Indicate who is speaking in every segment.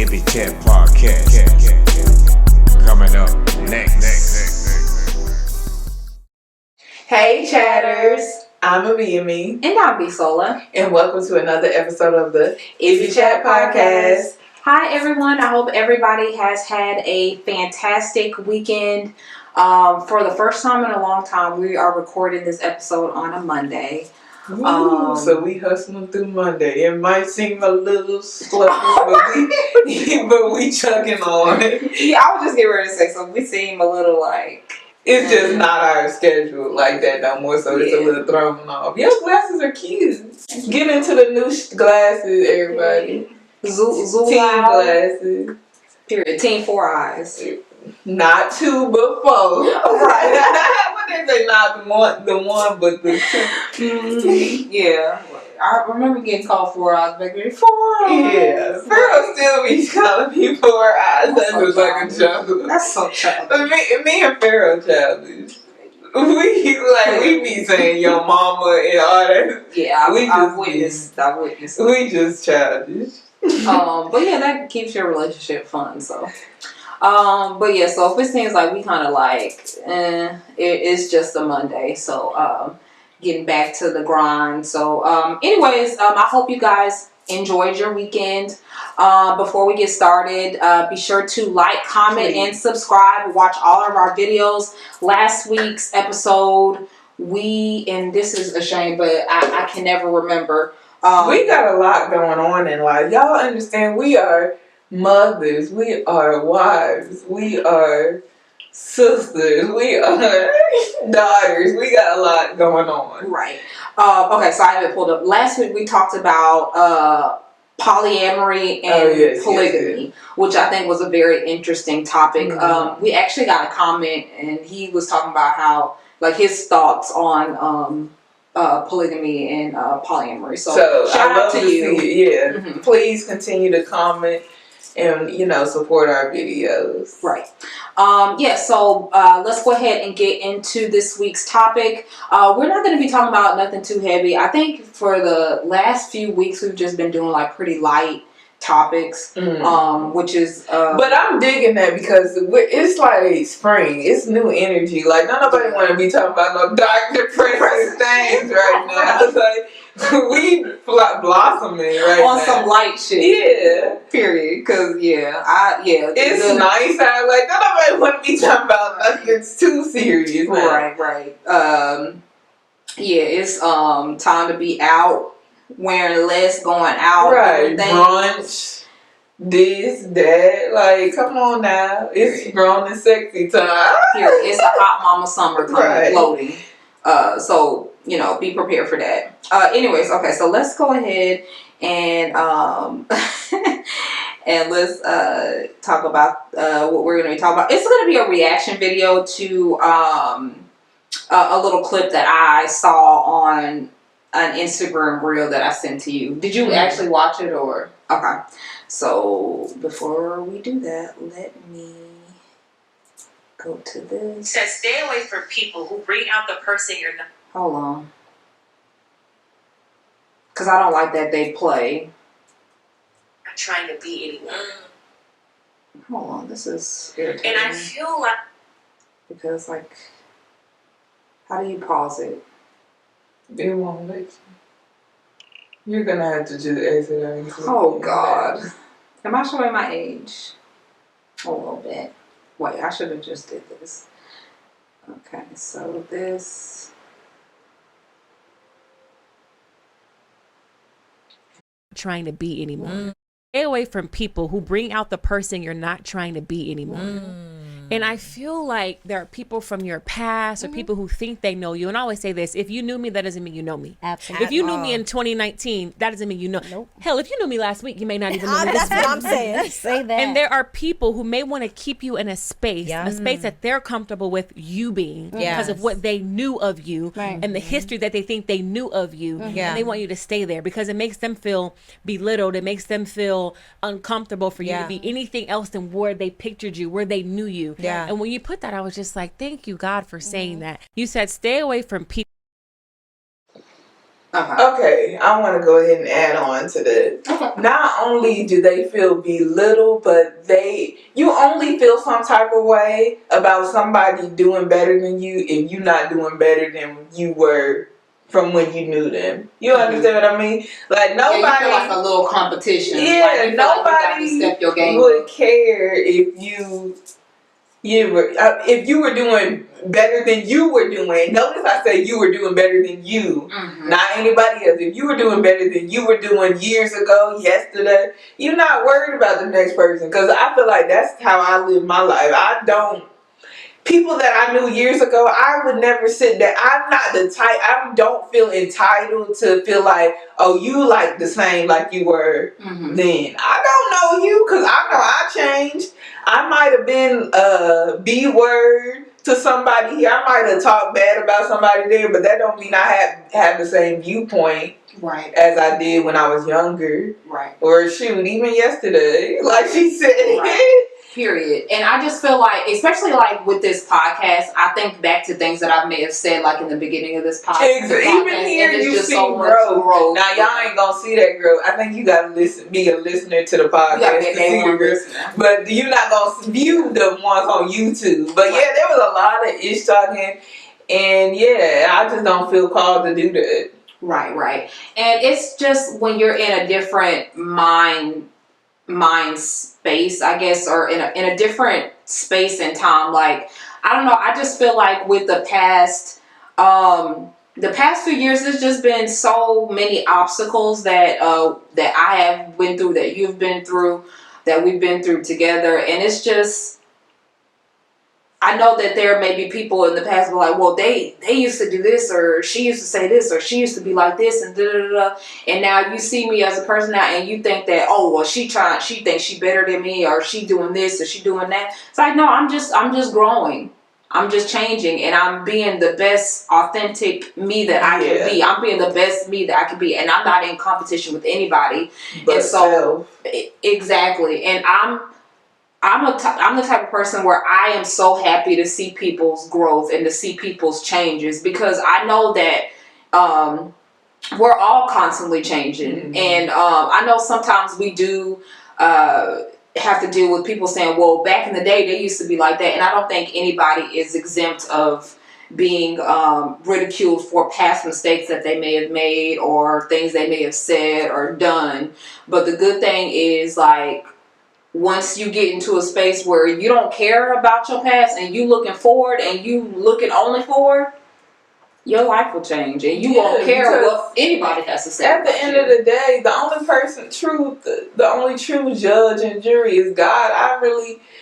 Speaker 1: iBBi Chat Podcast. Coming up next.
Speaker 2: Hey chatters, I'm iBBi.
Speaker 3: And I'm Bisola.
Speaker 2: And welcome to another episode of the iBBi Chat Podcast.
Speaker 3: Hi everyone, I hope everybody has had a fantastic weekend. For the first time in a long time, we are recording this episode on a Monday.
Speaker 2: So we hustling through Monday. It might seem a little slow, but we chugging on.
Speaker 3: Yeah, I was just getting ready to say, so we seem a little like...
Speaker 2: It's just not our schedule like that no more, so it's a little thrown off. Your glasses are cute. Get into the new glasses, everybody.
Speaker 3: Team
Speaker 2: glasses.
Speaker 3: Period. Team 4 eyes.
Speaker 2: Not 2, but 4. Right. What they say? Not the one, but the 2.
Speaker 3: Yeah. I remember getting called 4 eyes back then. 4 eyes.
Speaker 2: Yeah. Pharaoh still be calling me 4 eyes. That
Speaker 3: so
Speaker 2: was like a joke.
Speaker 3: That's so childish.
Speaker 2: Me and Pharaoh childish. We be saying your mama and all that.
Speaker 3: Yeah, I've witnessed.
Speaker 2: We just childish.
Speaker 3: But yeah, that keeps your relationship fun. So, but yeah, so if it seems like we kind of like, it's just a Monday. So, getting back to the grind. So, anyways, I hope you guys enjoyed your weekend. Before we get started, be sure to like, comment, and subscribe. Watch all of our videos. Last week's episode, and this is a shame, but I can never remember.
Speaker 2: We got a lot going on in life. Y'all understand, we are mothers, we are wives, we are sisters, we are daughters. We got a lot going on.
Speaker 3: Right. Okay, so I have it pulled up. Last week we talked about polyamory and polygamy, which I think was a very interesting topic. Mm-hmm. We actually got a comment, and he was talking about how, like, his thoughts on polygamy and polyamory. So shout out to you.
Speaker 2: Yeah. Mm-hmm. Please continue to comment and, support our videos.
Speaker 3: Right. So let's go ahead and get into this week's topic. We're not going to be talking about nothing too heavy. I think for the last few weeks we've just been doing like pretty light topics, which is
Speaker 2: but I'm digging that because it's like spring, it's new energy. Like nobody want to be talking about no dark depressive things right now. It's like we blossoming right
Speaker 3: on
Speaker 2: now.
Speaker 3: Some light shit. Yeah, period. Because it's
Speaker 2: nice out. Like nobody want to be talking about nothing too serious.
Speaker 3: Right. It's time to be out, wearing less, going out,
Speaker 2: right? Brunch, this, that. Like, come on now, it's grown and sexy time.
Speaker 3: Here, it's a hot mama summer coming, floating. So be prepared for that. Anyways, okay, so let's go ahead and and let's talk about what we're going to be talking about. It's going to be a reaction video to a little clip that I saw on an Instagram reel that I sent to you. Did you actually watch it or? Okay. So before we do that, let me go to this.
Speaker 4: Says stay away from people who bring out the person you're not.
Speaker 3: Hold on. Because I don't like that they play.
Speaker 4: I'm trying to be anyone.
Speaker 3: Hold on, this is irritating.
Speaker 4: And I feel like.
Speaker 3: Because, like, how do you pause it?
Speaker 2: It won't let you. You're gonna have to just exit out.
Speaker 3: Oh God. Am I showing my age? A little bit. Wait, I should have just did this. Okay, so this.
Speaker 5: Trying to be anymore. Stay away from people who bring out the person you're not trying to be anymore. And I feel like there are people from your past or people who think they know you. And I always say this, if you knew me, that doesn't mean you know me.
Speaker 6: Absolutely.
Speaker 5: If you knew me in 2019, that doesn't mean you know. Nope. Hell, if you knew me last week, you may not even know me.
Speaker 6: That's what I'm saying. Say that.
Speaker 5: And there are people who may want to keep you in a space that they're comfortable with you being because of what they knew of you and the history that they think they knew of you. And they want you to stay there because it makes them feel belittled. It makes them feel uncomfortable for you to be anything else than where they pictured you, where they knew you. Yeah. And when you put that, I was just like, thank you, God, for saying that. You said stay away from people.
Speaker 2: Okay, I want to go ahead and add on to that.
Speaker 3: Okay.
Speaker 2: Not only do they feel belittled, but you only feel some type of way about somebody doing better than you if you're not doing better than you were from when you knew them. You understand what I mean? Like nobody.
Speaker 3: Yeah, you feel like a little competition.
Speaker 2: Yeah,
Speaker 3: like
Speaker 2: nobody
Speaker 3: you step your game
Speaker 2: would
Speaker 3: up.
Speaker 2: care if if you were doing better than you were doing. Notice I say you were doing better than you, not anybody else. If you were doing better than you were doing years ago, yesterday, you're not worried about the next person. Because I feel like that's how I live my life. I don't. People that I knew years ago, I would never sit there. I'm not the type. I don't feel entitled to feel like, oh, you like the same like you were then. I don't know you because I know I changed. I might have been a B word to somebody here. I might have talked bad about somebody there, but that don't mean I have the same viewpoint as I did when I was younger.
Speaker 3: Right.
Speaker 2: Or shoot, even yesterday, like she said.
Speaker 3: Right. Period. And I just feel like, especially like with this podcast, I think back to things that I may have said like in the beginning of this podcast.
Speaker 2: Even here you see growth. Now y'all ain't gonna see that growth. I think you gotta be a listener to the podcast to see the growth. But you're not gonna view the ones on YouTube. But yeah, there was a lot of ish talking, and yeah, I just don't feel called to do that.
Speaker 3: Right. And it's just when you're in a different mind space, I guess, or in a different space and time. Like, I don't know, I just feel like with the past few years, there's just been so many obstacles that I have been through, that you've been through, that we've been through together, and it's just, I know that there may be people in the past who are like, well, they used to do this, or she used to say this, or she used to be like this, and da-da-da-da. And now you see me as a person now, and you think that, oh, well, she thinks she better than me, or she doing this, or she doing that. It's like, no, I'm just growing. I'm just changing, and I'm being the best authentic me that I can be. I'm being the best me that I can be, and I'm not in competition with anybody.
Speaker 2: But
Speaker 3: and so, exactly, and I'm the type of person where I am so happy to see people's growth and to see people's changes, because I know that we're all constantly changing. And I know sometimes we do have to deal with people saying, well, back in the day they used to be like that, and I don't think anybody is exempt of being ridiculed for past mistakes that they may have made or things they may have said or done. But the good thing is, like, once you get into a space where you don't care about your past and you looking forward and you looking only forward, your life will change and you won't care what anybody has to say.
Speaker 2: At the end of the day, the only true judge and jury is God.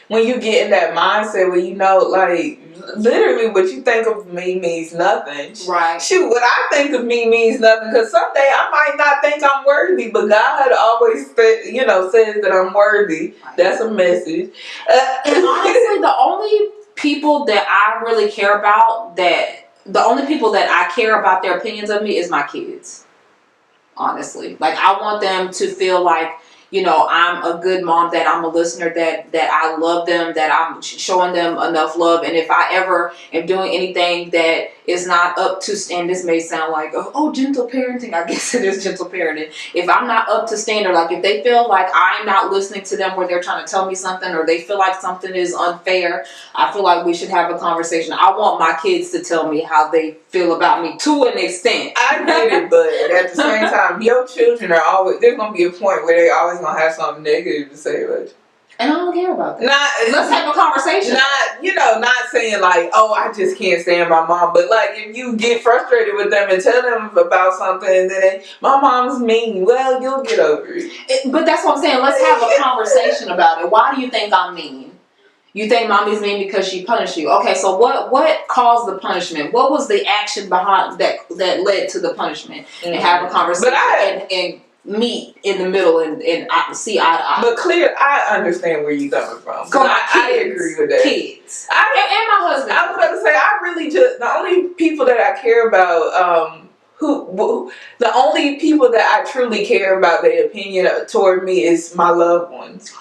Speaker 2: When you get in that mindset where you know, like, literally what you think of me means nothing.
Speaker 3: Right.
Speaker 2: Shoot, what I think of me means nothing, because someday I might not think I'm worthy, but God always says that I'm worthy. Right. That's a message.
Speaker 3: And honestly, the only people that I really care about, the only people that I care about their opinions of me is my kids. Honestly. Like, I want them to feel like, I'm a good mom, that I'm a listener, that I love them, that I'm showing them enough love. And if I ever am doing anything that is not up to, and this may sound like, oh, gentle parenting, I guess it is gentle parenting. If I'm not up to standard, like if they feel like I'm not listening to them where they're trying to tell me something, or they feel like something is unfair, I feel like we should have a conversation. I want my kids to tell me how they feel about me to an extent.
Speaker 2: I get it, but at the same time, your children there's going to be a point where they always going to have something negative to say about you.
Speaker 3: And I don't care about that. Let's have a conversation.
Speaker 2: Not saying like, oh, I just can't stand my mom. But like, if you get frustrated with them and tell them about something, and then my mom's mean, well, you'll get over it.
Speaker 3: But that's what I'm saying. Let's have a conversation about it. Why do you think I'm mean? You think mommy's mean because she punished you? Okay, so what caused the punishment? What was the action behind that led to the punishment? And have a conversation and meet in the middle and see eye to eye.
Speaker 2: But clear, I understand where you're coming from. I agree with that.
Speaker 3: Kids. And my husband.
Speaker 2: I was about to say, I really the only people that I care about, the only people that I truly care about their opinion toward me is my loved ones.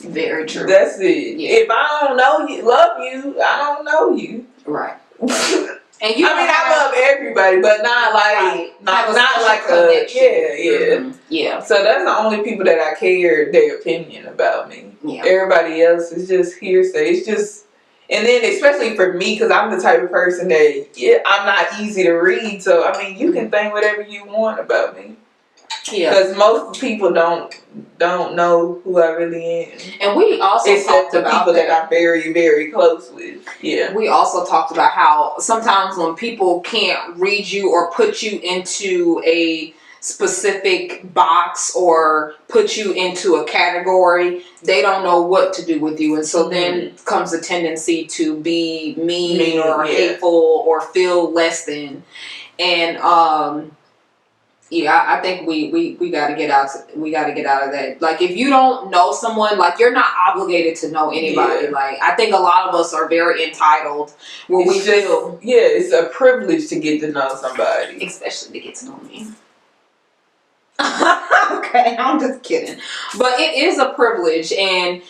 Speaker 3: Very true.
Speaker 2: That's it. Yeah. If I don't love you, I don't know you.
Speaker 3: Right. And you
Speaker 2: I love everybody, but not like not like a connection.
Speaker 3: Yeah.
Speaker 2: So that's the only people that I care their opinion about me.
Speaker 3: Yeah.
Speaker 2: Everybody else is just hearsay. It's just, and then especially for me, because I'm the type of person that I'm not easy to read. So I mean, you can think whatever you want about me.
Speaker 3: Yeah.
Speaker 2: Because most people don't know who I really am.
Speaker 3: And we also
Speaker 2: except
Speaker 3: talked
Speaker 2: the
Speaker 3: about
Speaker 2: people that I'm very, very close with. Yeah.
Speaker 3: We also talked about how sometimes when people can't read you or put you into a specific box or put you into a category, they don't know what to do with you. And so then comes a tendency to be mean or hateful or feel less than. And yeah, I think we got to get out. We got to get out of that. Like, if you don't know someone, like, you're not obligated to know anybody.
Speaker 2: Yeah.
Speaker 3: Like, I think a lot of us are very entitled where we feel.
Speaker 2: Yeah, it's a privilege to get to know somebody,
Speaker 3: especially to get to know me. Okay, I'm just kidding, but it is a privilege, and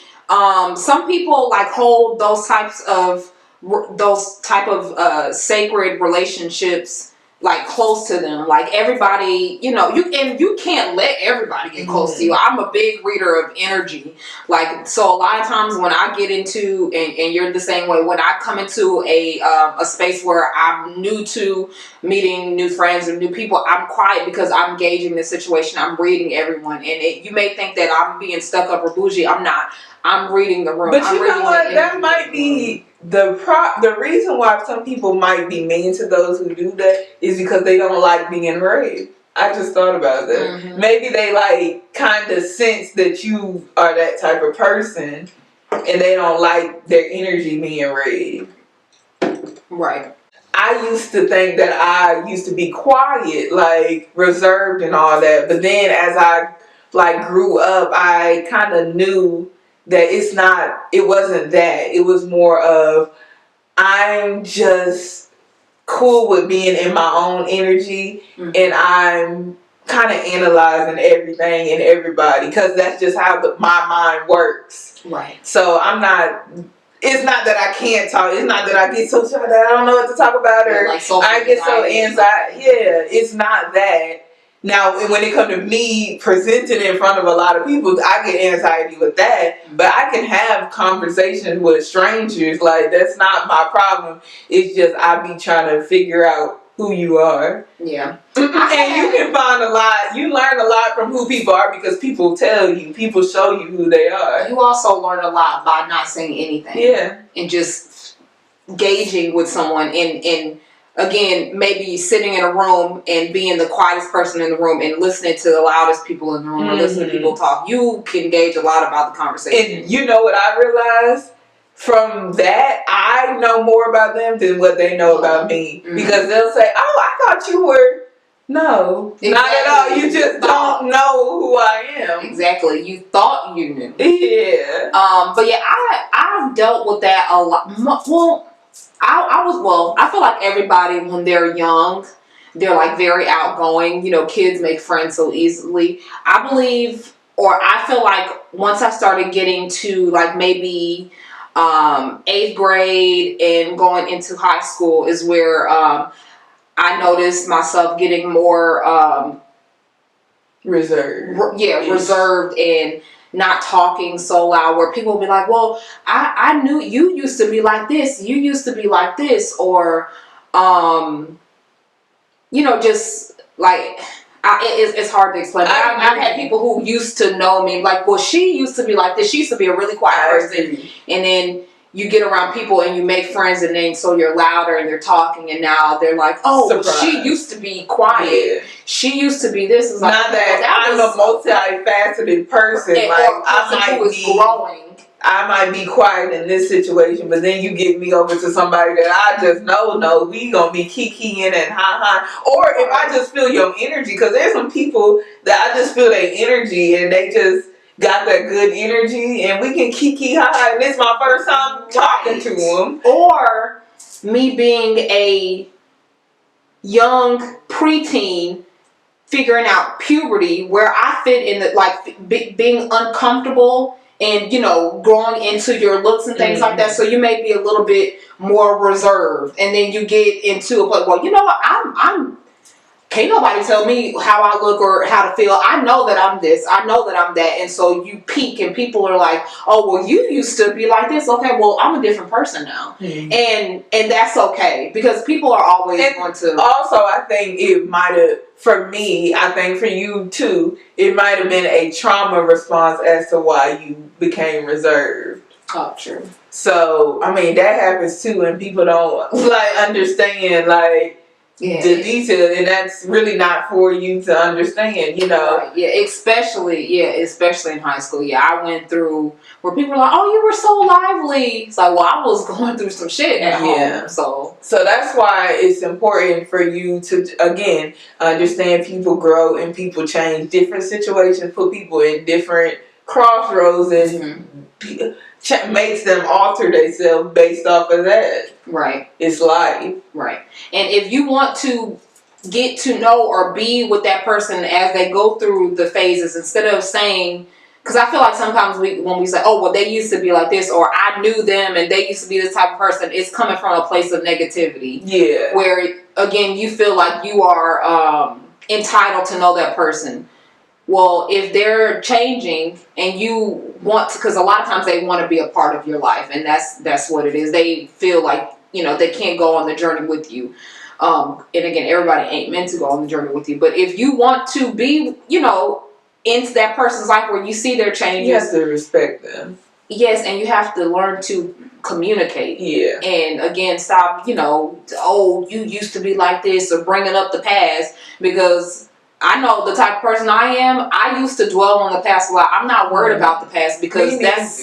Speaker 3: some people like hold those type of sacred relationships like close to them. Like, everybody, you can't let everybody get close to you. I'm a big reader of energy. Like, so a lot of times when I get into, and you're the same way, when I come into a space where I'm new to meeting new friends and new people, I'm quiet because I'm gauging the situation. I'm reading everyone. And you may think that I'm being stuck up or bougie. I'm not. I'm reading the room.
Speaker 2: But you know what? That might be the reason why some people might be mean to those who do that is because they don't like being read. I just thought about that. Maybe they like kind of sense that you are that type of person, and they don't like their energy being read.
Speaker 3: Right.
Speaker 2: I used to think that I used to be quiet, like reserved and all that. But then as I like grew up, I kind of knew that it wasn't that. It was more of, I'm just cool with being in my own energy, and I'm kind of analyzing everything and everybody, because that's just how my mind works.
Speaker 3: Right.
Speaker 2: So it's not that I can't talk. It's not that I get so shy that I don't know what to talk about, or
Speaker 3: like
Speaker 2: I get so anxiety. Yeah, it's not that. Now, when it comes to me presenting in front of a lot of people, I get anxiety with that. But I can have conversations with strangers. Like, that's not my problem. It's just I be trying to figure out who you are.
Speaker 3: Yeah.
Speaker 2: And you can find a lot. You learn a lot from who people are because people tell you. People show you who they are.
Speaker 3: You also learn a lot by not saying anything.
Speaker 2: Yeah.
Speaker 3: And just gauging with someone and again, maybe sitting in a room and being the quietest person in the room and listening to the loudest people in the room or listening to people talk. You can gauge a lot about the conversation.
Speaker 2: And you know what I realized? From that, I know more about them than what they know about me. Because they'll say, oh, I thought you were... No, exactly. Not at all. You just don't know who I am.
Speaker 3: Exactly. You thought you knew.
Speaker 2: Yeah.
Speaker 3: But yeah, I've dealt with that a lot. Well, I feel like everybody when they're young, they're like very outgoing. Kids make friends so easily. I believe, or I feel like once I started getting to like maybe 8th grade and going into high school is where I noticed myself getting more
Speaker 2: reserved.
Speaker 3: Reserved and not talking so loud, where people will be like, well, I knew you used to be like this, you used to be like this, or just like it's hard to explain. I've had people who used to know me like, well, she used to be like this, she used to be a really quiet person, and then you get around people and you make friends, and then so you're louder and you're talking, and now they're like, oh, well, she used to be quiet. Yeah. She used to be this. It's like,
Speaker 2: not that I'm a multifaceted person. Like, I might be quiet in this situation, but then you get me over to somebody that I just know we gonna be kikiing and ha. Or if I just feel your energy, because there's some people that I just feel their energy and they just got that good energy, and we can kiki ha, and it's my first time talking to them.
Speaker 3: Or me being a young preteen figuring out puberty, where I fit in the being uncomfortable and growing into your looks and things like that. So you may be a little bit more reserved, and then you get into a place. Well, you know what? I'm can't nobody tell me how I look or how to feel. I know that I'm this. I know that I'm that. And so you peak, and people are like, "Oh, well, you used to be like this." Okay, well, I'm a different person now, and that's okay, because people are always going to.
Speaker 2: Also, I think it might have, for me, I think for you too, it might have been a trauma response as to why you became reserved.
Speaker 3: Oh, true.
Speaker 2: So, I mean, that happens too, and people don't understand the detail, and that's really not for you to understand,
Speaker 3: Right. Yeah, especially in high school. Yeah, I went through where people are like, "Oh, you were so lively." It's like, well, I was going through some shit at home. So
Speaker 2: that's why it's important for you to, again, understand people grow and people change. Different situations put people in different crossroads, and makes them alter themselves based off of that.
Speaker 3: Right.
Speaker 2: It's life.
Speaker 3: Right. And if you want to get to know or be with that person as they go through the phases, instead of saying, because I feel like sometimes when we say, "Oh, well, they used to be like this," or "I knew them and they used to be this type of person," it's coming from a place of negativity. Yeah. Where, again, you feel like you are entitled to know that person. Well, if they're changing and you want to, because a lot of times they want to be a part of your life, and that's what it is. They feel like, they can't go on the journey with you. And again, everybody ain't meant to go on the journey with you. But if you want to be, into that person's life where you see their changes,
Speaker 2: you have to respect them.
Speaker 3: Yes, and you have to learn to communicate.
Speaker 2: Yeah.
Speaker 3: And again, stop, "Oh, you used to be like this," or bringing up the past, because I know the type of person I am. I used to dwell on the past a lot. I'm not worried about the past, because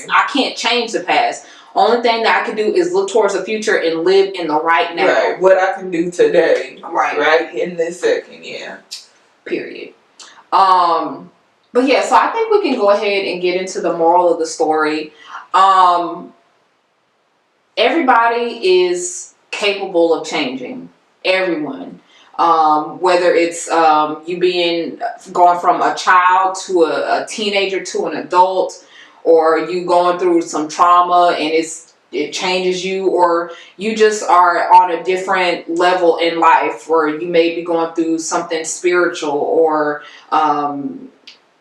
Speaker 3: I can't change the past. Only thing that I can do is look towards the future and live in the right now.
Speaker 2: Right. What I can do today.
Speaker 3: Right.
Speaker 2: Right in this second. Yeah.
Speaker 3: Period. But yeah, so I think we can go ahead and get into the moral of the story. Everybody is capable of changing. Everyone. Whether it's you going from a child to a teenager to an adult, or you going through some trauma and it changes you, or you just are on a different level in life, or you may be going through something spiritual, or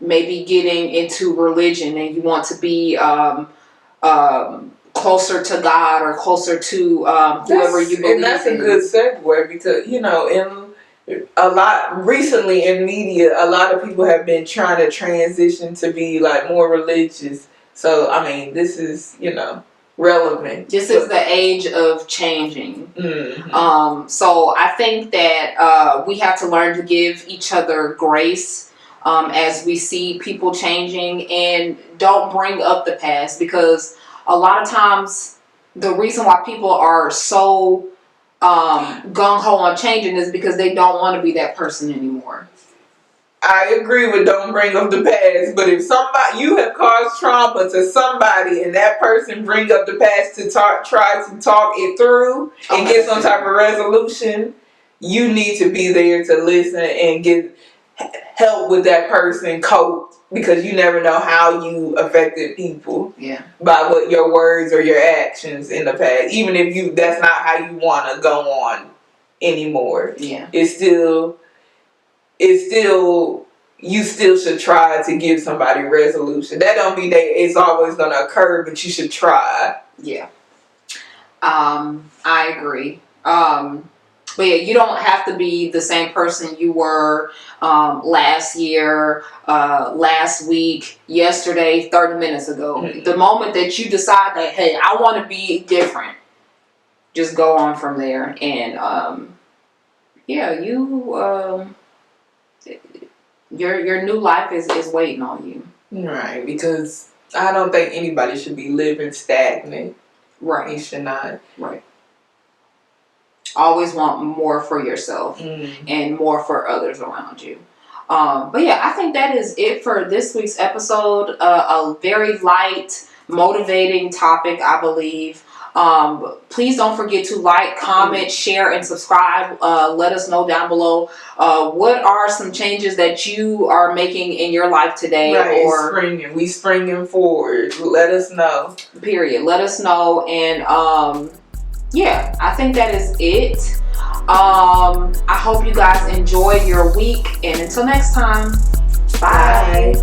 Speaker 3: maybe getting into religion and you want to be closer to God or closer to whoever you believe in.
Speaker 2: And that's a good segue, because recently in media, a lot of people have been trying to transition to be more religious. So I mean, this is relevant.
Speaker 3: This is the age of changing.
Speaker 2: Mm-hmm.
Speaker 3: So I think that we have to learn to give each other grace as we see people changing, and don't bring up the past, because a lot of times the reason why people are so gung-ho on changing is because they don't want to be that person anymore.
Speaker 2: I agree with don't bring up the past, but if you have caused trauma to somebody and that person bring up the past to try to talk it through and get some type of resolution, you need to be there to listen and get help with that person cope, because you never know how you affected people by what your words or your actions in the past, even if that's not how you want to go on anymore. It's still you still should try to give somebody resolution. That don't mean that it's always going to occur, but you should try.
Speaker 3: I agree. But yeah, you don't have to be the same person you were last year, last week, yesterday, 30 minutes ago.
Speaker 2: Mm-hmm.
Speaker 3: The moment that you decide that, hey, I want to be different, just go on from there. And your new life is waiting on you.
Speaker 2: Right, because I don't think anybody should be living stagnant.
Speaker 3: Right.
Speaker 2: You should not.
Speaker 3: Right. Always want more for yourself and more for others around you. But yeah, I think that is it for this week's episode. A very light, motivating topic, I believe. Please don't forget to like, comment, share, and subscribe. Let us know down below what are some changes that you are making in your life today.
Speaker 2: Right,
Speaker 3: or
Speaker 2: we springing forward. Let us know.
Speaker 3: Period. Let us know. And yeah, I think that is it. I hope you guys enjoy your week, and until next time, bye.